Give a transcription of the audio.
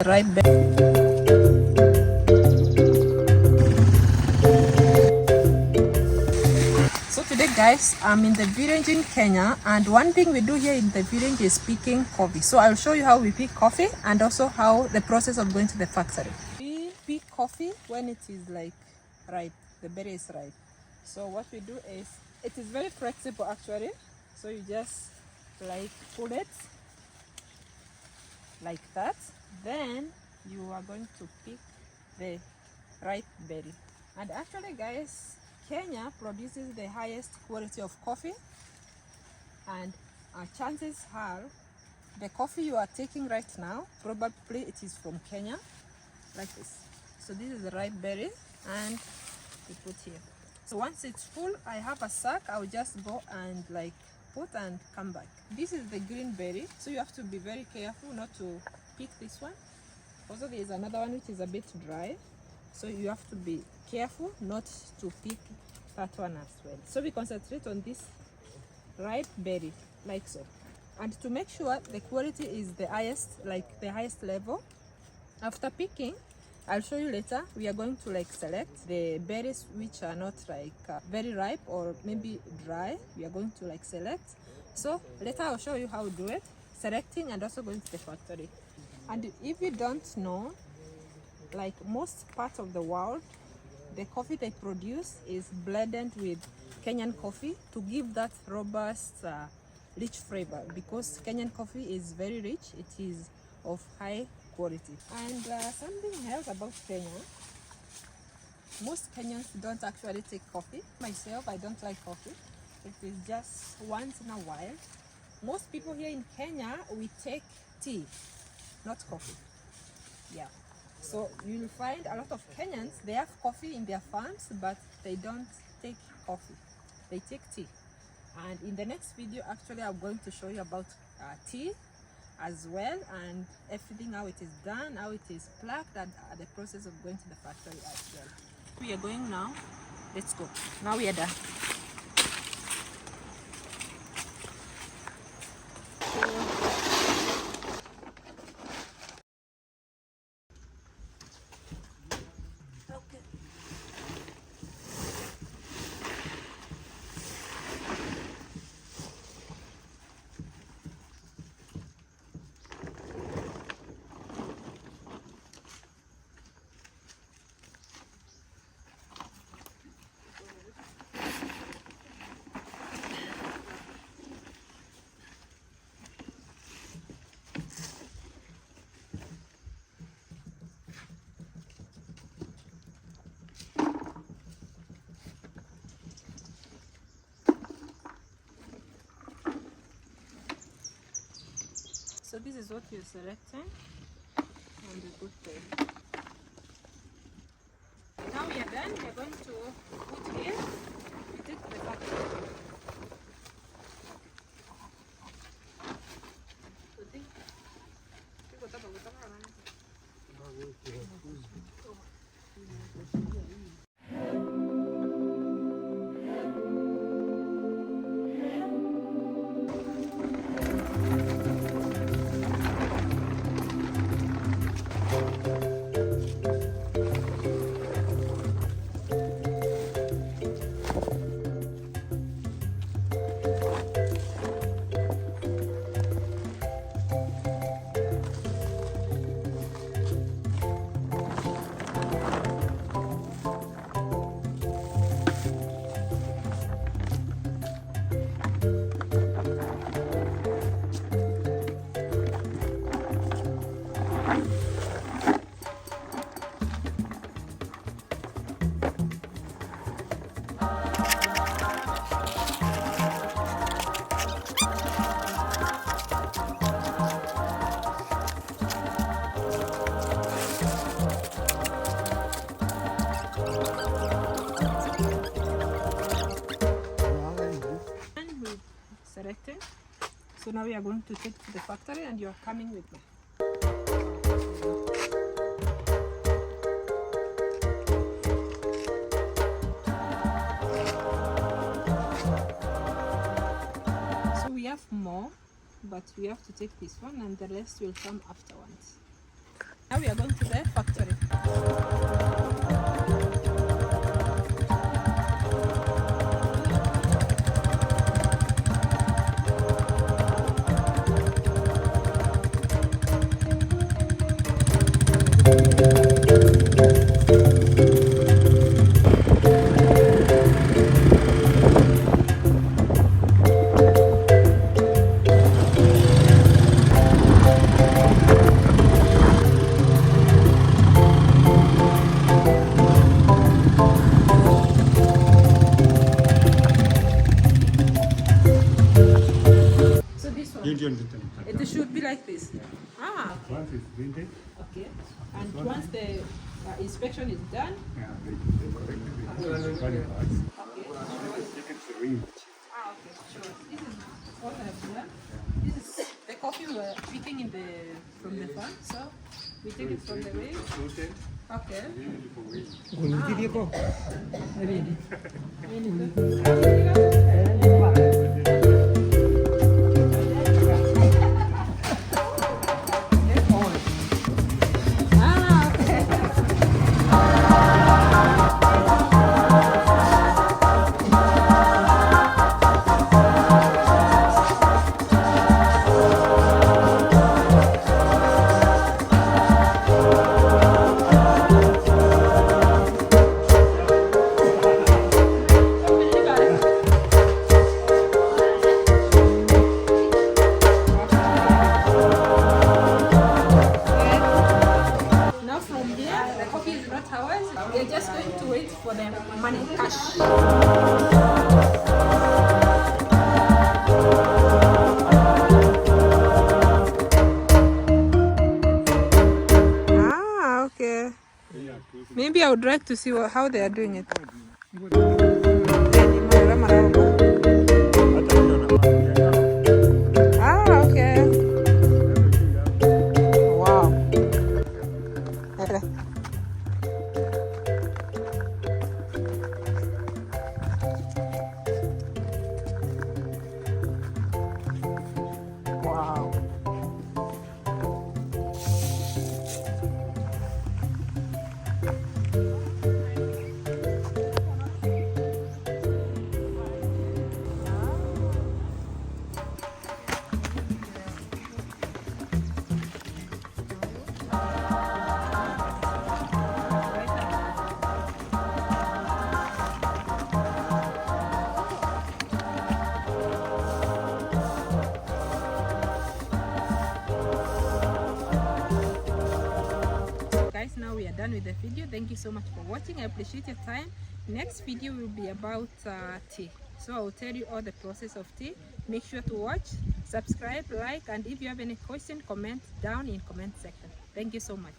Right back. So today guys, I'm in the village in Kenya, and one thing we do here in the village is picking coffee. So I'll show you how we pick coffee and also how the process of going to the factory. We pick coffee when it is like ripe, the berry is ripe. So what we do is, it is very flexible actually. So you just like pull it like that, then you are going to pick the ripe berry. And actually guys, Kenya produces the highest quality of coffee, and chances are the coffee you are taking right now, probably it is from Kenya, like this. So this is the ripe berry, and we put here. So once it's full, I have a sack, I'll just go and like put and come back. This is the green berry, so you have to be very careful not to pick this one. Also there is another one which is a bit dry, so you have to be careful not to pick that one as well. So we concentrate on this ripe berry like so, and to make sure the quality is the highest, like the highest level. After picking, I'll show you later, we are going to like select the berries which are not like very ripe or maybe dry. We are going to like select. So later I'll show you how to do it, selecting and also going to the factory. And if you don't know, like most parts of the world, the coffee they produce is blended with Kenyan coffee to give that robust, rich flavor, because Kenyan coffee is very rich, it is of high quality. And something else about Kenya, most Kenyans don't actually take coffee. Myself, I don't like coffee. It is just once in a while. Most people here in Kenya, we take tea, not coffee. Yeah. So you'll find a lot of Kenyans, they have coffee in their farms, but they don't take coffee. They take tea. And in the next video, actually, I'm going to show you about tea as well, and everything, how it is done, how it is plucked, and the process of going to the factory as well. We are going now. Let's go. Now we are done. So this is what you're selecting, and you put there. Now we are done. We are going to put here. We take the factory. Selecting. So now we are going to take to the factory, and you are coming with me. So we have more, but we have to take this one, and the rest will come afterwards. Now we are going to the factory. It should be like this. Ah, okay. Once it's printed, Okay. And once the inspection is done, they correct it. Body parts. okay. Take it to ring. Ah, okay, sure. This is what I've done. This is the coffee we're picking from the farm. So we take it from the way. Sorted. Okay. Ready for weight. Ah, okay. Now from here, the coffee is not ours. We're just going to wait for the money, cash. Ah, okay. Maybe I would like to see how they are doing it. Ah, okay. Wow. Wow. Guys, now we are done with the video. Thank you so much for watching. I appreciate your time. Next video will be about tea, so I will tell you all the process of tea. Make sure to watch, subscribe, like, and if you have any question, comment down in comment section. Thank you so much.